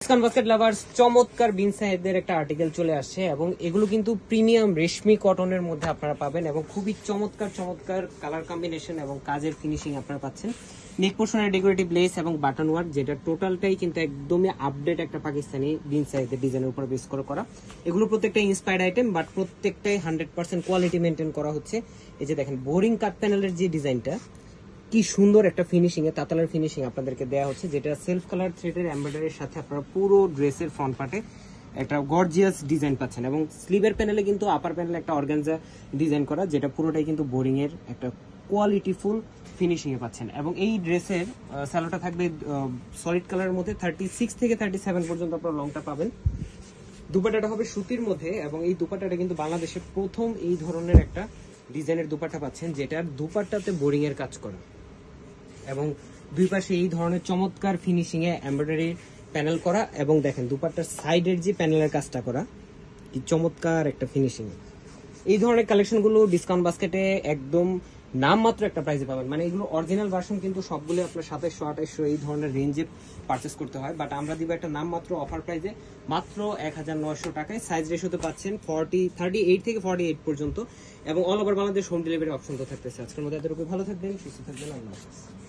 Basket lovers, চমৎকার বিনসাইডের একটা article চলে আসছে এবং এগুলো কিন্তু প্রিমিয়াম রেশমি কটনের মধ্যে আপনারা পাবেন এবং খুবই চমৎকার চমৎকার কালার কম্বিনেশন এবং কাজের ফিনিশিং আপনারা পাচ্ছেন। নেক পোর্শনের ডেকোরেটিভ লেস এবং বাটন ওয়ার্ক, যেটা টোটালটাই কিন্তু একদমই আপডেট একটা পাকিস্তানি বিনসাইডের ডিজাইনের উপর বেস করে করা। এগুলো প্রত্যেকটা ইন্সপায়ার্ড আইটেম, বাট প্রত্যেকটাই 100% কোয়ালিটি মেনটেন করা হচ্ছে। এই যে দেখেন বোরিং কাট প্যানেলের যে ডিজাইনটা, কি সুন্দর একটা ফিনিশিং এ তাতালের ফিনিশিং আপনাদেরকে দেওয়া হচ্ছে, যেটা সেলফ কালার থ্রেডের এমব্রয়ডারির সাথে আপনারা পুরো ড্রেসের ফ্রন্ট পার্টে একটা গর্জিয়াস ডিজাইন পাচ্ছেন এবং স্লিভের প্যানেলে কিন্তু আপার প্যানেলে একটা অর্গানজা ডিজাইন করা, যেটা পুরোটাই কিন্তু বোরিং এর একটা কোয়ালিটিফুল ফিনিশিং এ পাচ্ছেন। এবং এই ড্রেসের স্যালোটা থাকবে সলিড কালারের মধ্যে 36 থেকে 37 পর্যন্ত আপনারা লংটা পাবেন। দুপাট্টাটা হবে সুতির মধ্যে এবং এই দুপাট্টাটা কিন্তু বাংলাদেশে প্রথম এই ধরনের একটা ডিজাইনের দুপাট্টা পাচ্ছেন, যেটার দুপাট্টাতে বোরিং এর কাজ করা এবং দুই পাশে এই ধরনের চমৎকার ফিনিশিং এ এমব্রয়ডারি প্যানেল করা এবং দেখেন দুপাট্টার সাইডের যে প্যানেলের কাজটা করা, কি চমৎকার একটা ফিনিশিং। এই ধরনের কালেকশনগুলো ডিসকাউন্ট বাস্কেটে একদম নামমাত্র একটা প্রাইসে পাবেন। মানে এগুলো অরিজিনাল ভার্সন কিন্তু সবগুলো আপনার 2700-2800 এই ধরনের রেঞ্জে পারচেস করতে হয়, বাট আমরা দিব একটা নামমাত্র অফার প্রাইসে মাত্র 1900 টাকায়। সাইজ রেশোতে পাচ্ছেন 38 থেকে 48 পর্যন্ত এবং all over Bangladesh home delivery option তো থাকতেছে। আজকের মধ্যে এতটুকু, ভালো থাকবেন, সুস্থ থাকবেন, আল্লাহ হাফেজ।